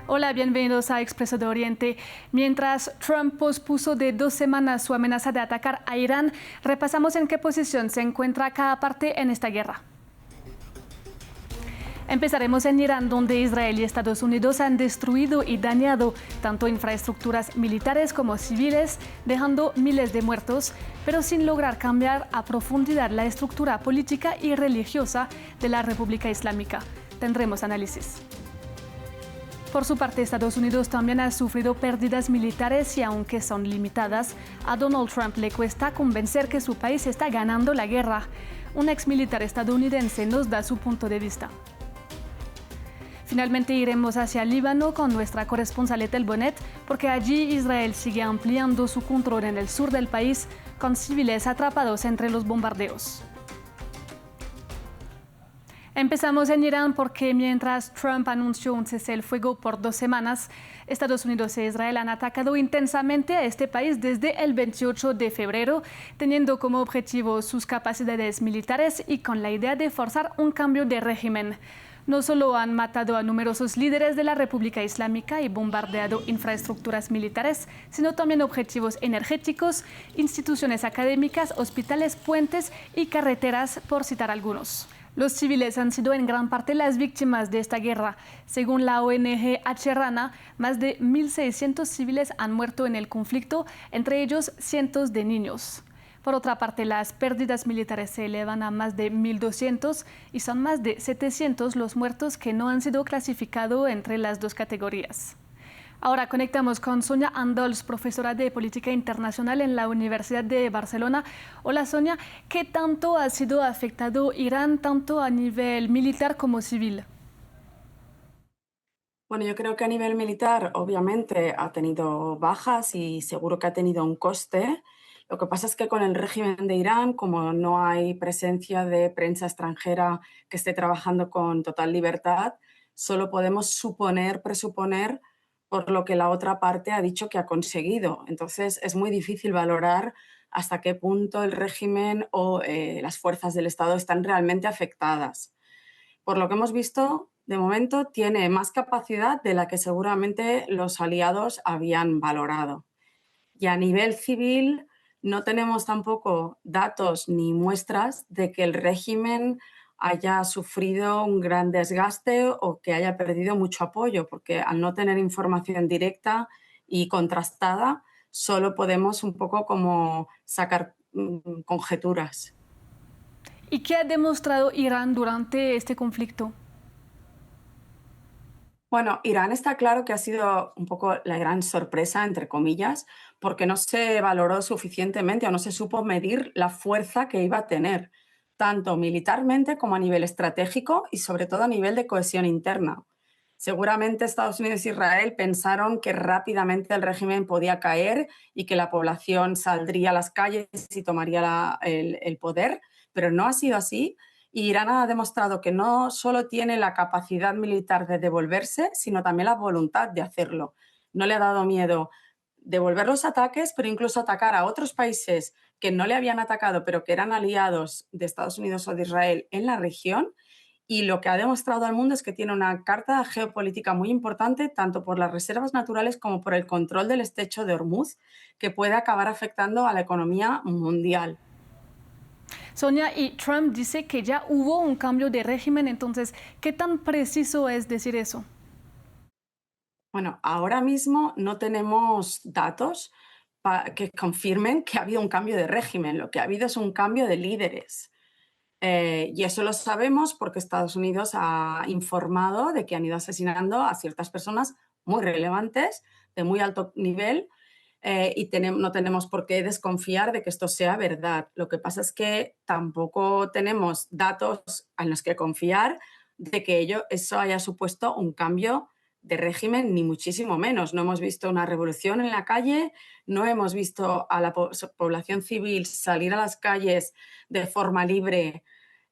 Hola, bienvenidos a Expreso de Oriente. Mientras Trump pospuso de 2 semanas su amenaza de atacar a Irán, repasamos en qué posición se encuentra cada parte en esta guerra. Empezaremos en Irán, donde Israel y Estados Unidos han destruido y dañado tanto infraestructuras militares como civiles, dejando miles de muertos, pero sin lograr cambiar a profundidad la estructura política y religiosa de la República Islámica. Tendremos análisis. Por su parte, Estados Unidos también ha sufrido pérdidas militares y, aunque son limitadas, a Donald Trump le cuesta convencer que su país está ganando la guerra. Un exmilitar estadounidense nos da su punto de vista. Finalmente iremos hacia Líbano con nuestra corresponsal Ethel Bonnet, porque allí Israel sigue ampliando su control en el sur del país, con civiles atrapados entre los bombardeos. Empezamos en Irán porque mientras Trump anunció un cese el fuego por 2 semanas, Estados Unidos e Israel han atacado intensamente a este país desde el 28 de febrero, teniendo como objetivo sus capacidades militares y con la idea de forzar un cambio de régimen. No solo han matado a numerosos líderes de la República Islámica y bombardeado infraestructuras militares, sino también objetivos energéticos, instituciones académicas, hospitales, puentes y carreteras, por citar algunos. Los civiles han sido en gran parte las víctimas de esta guerra. Según la ONG Al-Rana, más de 1.600 civiles han muerto en el conflicto, entre ellos cientos de niños. Por otra parte, las pérdidas militares se elevan a más de 1.200 y son más de 700 los muertos que no han sido clasificados entre las dos categorías. Ahora conectamos con Sonia Andols, profesora de Política Internacional en la Universidad de Barcelona. Hola Sonia, ¿qué tanto ha sido afectado Irán, tanto a nivel militar como civil? Bueno, yo creo que a nivel militar, obviamente, ha tenido bajas y seguro que ha tenido un coste. Lo que pasa es que con el régimen de Irán, como no hay presencia de prensa extranjera que esté trabajando con total libertad, solo podemos suponer, presuponer por lo que la otra parte ha dicho que ha conseguido. Entonces, es muy difícil valorar hasta qué punto el régimen o las fuerzas del Estado están realmente afectadas. Por lo que hemos visto, de momento tiene más capacidad de la que seguramente los aliados habían valorado. Y a nivel civil no tenemos tampoco datos ni muestras de que el régimen haya sufrido un gran desgaste o que haya perdido mucho apoyo, porque al no tener información directa y contrastada, solo podemos un poco como sacar conjeturas. ¿Y qué ha demostrado Irán durante este conflicto? Bueno, Irán está claro que ha sido un poco la gran sorpresa, entre comillas, porque no se valoró suficientemente o no se supo medir la fuerza que iba a tener, tanto militarmente como a nivel estratégico y sobre todo a nivel de cohesión interna. Seguramente Estados Unidos e Israel pensaron que rápidamente el régimen podía caer y que la población saldría a las calles y tomaría el poder, pero no ha sido así. Y Irán ha demostrado que no solo tiene la capacidad militar de devolverse, sino también la voluntad de hacerlo. No le ha dado miedo devolver los ataques, pero incluso atacar a otros países que no le habían atacado, pero que eran aliados de Estados Unidos o de Israel en la región. Y lo que ha demostrado al mundo es que tiene una carta geopolítica muy importante, tanto por las reservas naturales como por el control del estrecho de Hormuz, que puede acabar afectando a la economía mundial. Sonia, y Trump dice que ya hubo un cambio de régimen, entonces, ¿qué tan preciso es decir eso? Bueno, ahora mismo no tenemos datos que confirmen que ha habido un cambio de régimen. Lo que ha habido es un cambio de líderes. Y eso lo sabemos porque Estados Unidos ha informado de que han ido asesinando a ciertas personas muy relevantes, de muy alto nivel, y no tenemos por qué desconfiar de que esto sea verdad. Lo que pasa es que tampoco tenemos datos en los que confiar de que eso haya supuesto un cambio de régimen, ni muchísimo menos. No hemos visto una revolución en la calle, no hemos visto a la población civil salir a las calles de forma libre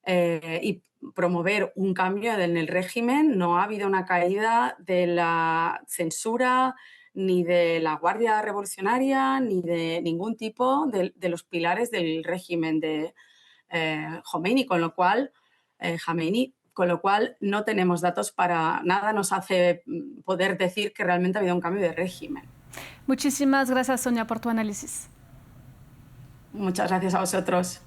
y promover un cambio en el régimen. No ha habido una caída de la censura, ni de la Guardia Revolucionaria, ni de ningún tipo de los pilares del régimen de Khomeini, con lo cual Khamenei, con lo cual no tenemos datos para nada, nos hace poder decir que realmente ha habido un cambio de régimen. Muchísimas gracias, Sonia, por tu análisis. Muchas gracias a vosotros.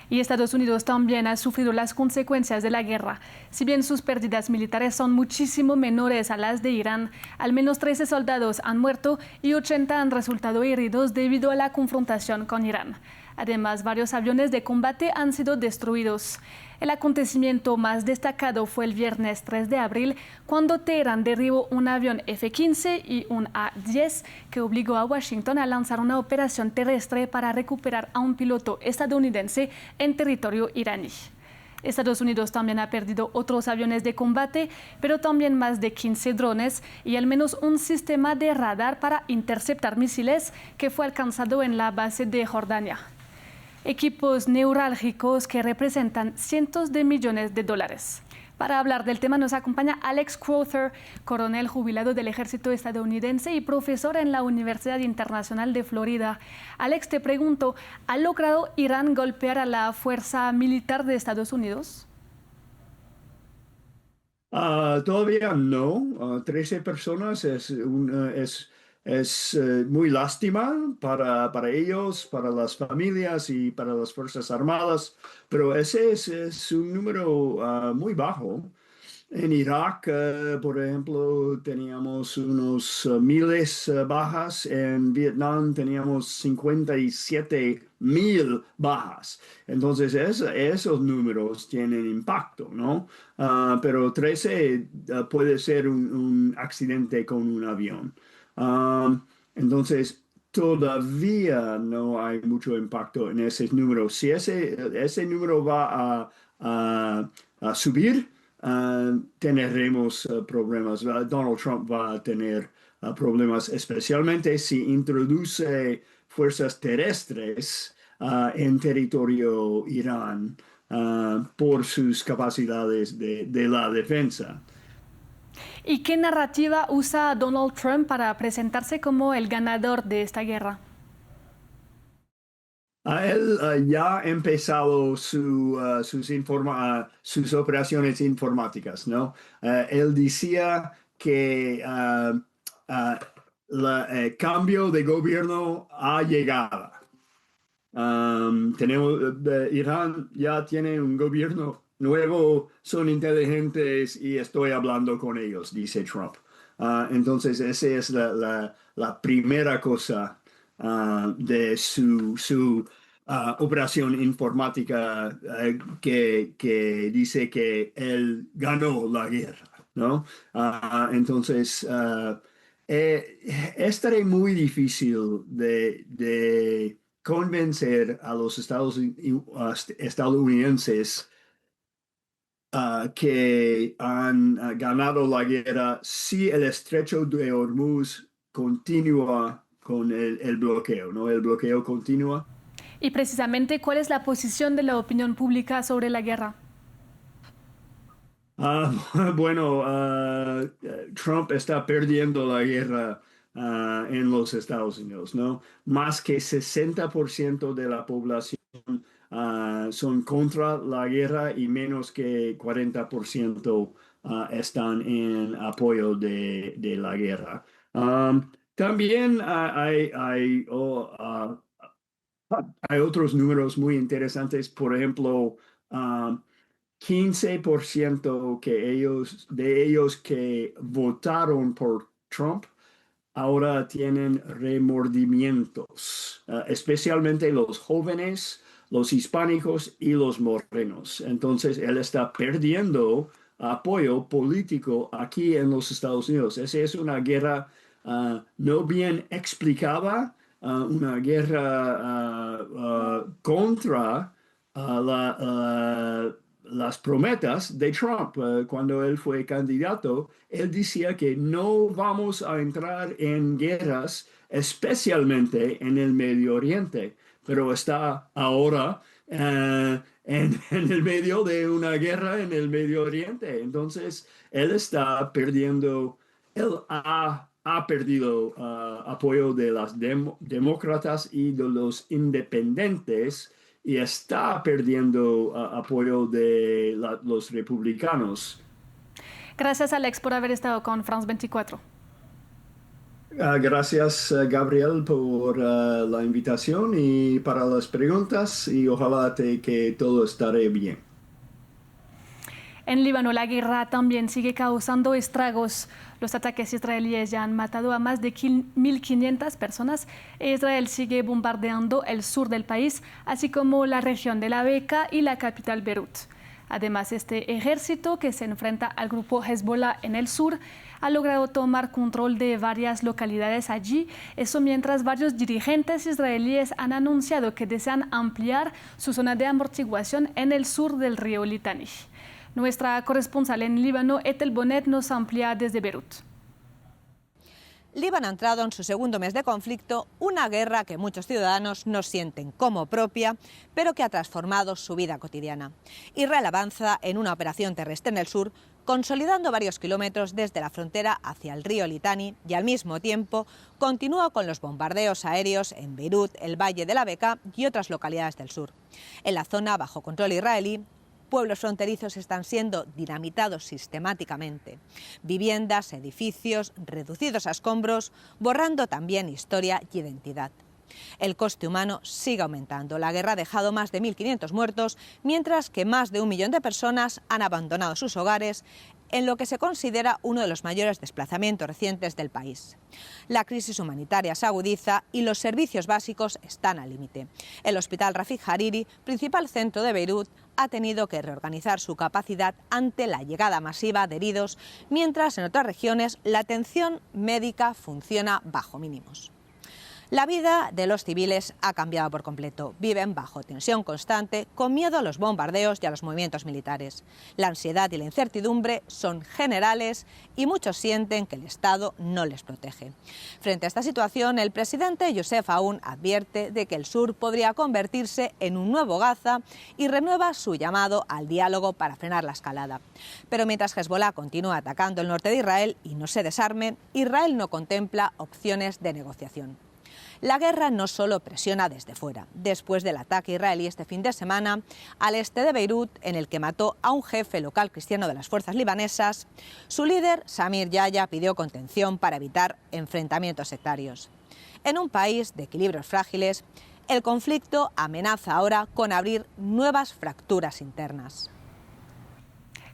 Y Estados Unidos también ha sufrido las consecuencias de la guerra. Si bien sus pérdidas militares son muchísimo menores a las de Irán, al menos 13 soldados han muerto y 80 han resultado heridos debido a la confrontación con Irán. Además, varios aviones de combate han sido destruidos. El acontecimiento más destacado fue el viernes 3 de abril, cuando Teherán derribó un avión F-15 y un A-10 que obligó a Washington a lanzar una operación terrestre para recuperar a un piloto estadounidense en territorio iraní. Estados Unidos también ha perdido otros aviones de combate, pero también más de 15 drones y al menos un sistema de radar para interceptar misiles que fue alcanzado en la base de Jordania. Equipos neurálgicos que representan cientos de millones de dólares. Para hablar del tema nos acompaña Alex Crowther, coronel jubilado del ejército estadounidense y profesor en la Universidad Internacional de Florida. Alex, te pregunto, ¿ha logrado Irán golpear a la fuerza militar de Estados Unidos? Todavía no. 13 personas es muy lástima para ellos, para las familias y para las Fuerzas Armadas, pero ese es un número muy bajo. En Irak, por ejemplo, teníamos unos miles bajas. En Vietnam teníamos 57.000 bajas. Entonces, esos números tienen impacto, ¿no? Pero 13 puede ser un accidente con un avión. Entonces, todavía no hay mucho impacto en ese número. Si ese número va a subir, tendremos problemas. Donald Trump va a tener problemas, especialmente si introduce fuerzas terrestres en territorio Irán por sus capacidades de la defensa. ¿Y qué narrativa usa Donald Trump para presentarse como el ganador de esta guerra? Él ya ha empezado sus operaciones informáticas, ¿no? Él decía que el cambio de gobierno ha llegado. Irán ya tiene un gobierno nuevo, son inteligentes y estoy hablando con ellos, dice Trump. Entonces, esa es la primera cosa de su operación informática que dice que él ganó la guerra, ¿no? Entonces, estaré muy difícil de convencer a los estadounidenses que han ganado la guerra si el estrecho de Hormuz continúa con el bloqueo, ¿no? El bloqueo continúa. Y precisamente, ¿cuál es la posición de la opinión pública sobre la guerra? Bueno, Trump está perdiendo la guerra en los Estados Unidos, ¿no? Más que 60% de la población son contra la guerra y menos que 40% están en apoyo de la guerra. También hay otros números muy interesantes, por ejemplo, 15% de ellos que votaron por Trump ahora tienen remordimientos, especialmente los jóvenes, los hispánicos y los morenos. Entonces, él está perdiendo apoyo político aquí en los Estados Unidos. Esa es una guerra no bien explicada, una guerra contra las promesas de Trump. Cuando él fue candidato, él decía que no vamos a entrar en guerras, especialmente en el Medio Oriente, pero está ahora en el medio de una guerra en el Medio Oriente. Entonces, él está perdiendo, él ha perdido apoyo de las demócratas y de los independientes y está perdiendo apoyo de los republicanos. Gracias, Alex, por haber estado con France 24. Gracias, Gabriel, por la invitación y para las preguntas, y ojalá que todo estaré bien. En Líbano, la guerra también sigue causando estragos. Los ataques israelíes ya han matado a más de 1.500 personas e Israel sigue bombardeando el sur del país, así como la región de la Beca y la capital Beirut. Además, este ejército, que se enfrenta al grupo Hezbollah en el sur, ha logrado tomar control de varias localidades allí. Eso mientras varios dirigentes israelíes han anunciado que desean ampliar su zona de amortiguación en el sur del río Litani. Nuestra corresponsal en Líbano, Ethel Bonet, nos amplía desde Beirut. Líbano ha entrado en su segundo mes de conflicto, una guerra que muchos ciudadanos no sienten como propia, pero que ha transformado su vida cotidiana. Israel avanza en una operación terrestre en el sur, consolidando varios kilómetros desde la frontera hacia el río Litani, y al mismo tiempo continúa con los bombardeos aéreos en Beirut, el Valle de la Beca y otras localidades del sur. En la zona bajo control israelí, pueblos fronterizos están siendo dinamitados sistemáticamente. Viviendas, edificios, reducidos a escombros, borrando también historia y identidad. El coste humano sigue aumentando. La guerra ha dejado más de 1.500 muertos, mientras que más de 1 millón de personas han abandonado sus hogares, en lo que se considera uno de los mayores desplazamientos recientes del país. La crisis humanitaria se agudiza y los servicios básicos están al límite. El hospital Rafik Hariri, principal centro de Beirut, ha tenido que reorganizar su capacidad ante la llegada masiva de heridos, mientras en otras regiones la atención médica funciona bajo mínimos. La vida de los civiles ha cambiado por completo. Viven bajo tensión constante, con miedo a los bombardeos y a los movimientos militares. La ansiedad y la incertidumbre son generales y muchos sienten que el Estado no les protege. Frente a esta situación, el presidente Youssef Aoun advierte de que el sur podría convertirse en un nuevo Gaza y renueva su llamado al diálogo para frenar la escalada. Pero mientras Hezbollah continúa atacando el norte de Israel y no se desarme, Israel no contempla opciones de negociación. La guerra no solo presiona desde fuera. Después del ataque israelí este fin de semana al este de Beirut, en el que mató a un jefe local cristiano de las fuerzas libanesas, su líder, Samir Yahya, pidió contención para evitar enfrentamientos sectarios. En un país de equilibrios frágiles, el conflicto amenaza ahora con abrir nuevas fracturas internas.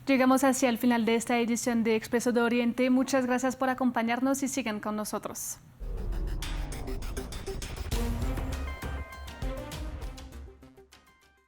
Llegamos hacia el final de esta edición de Expreso de Oriente. Muchas gracias por acompañarnos y sigan con nosotros.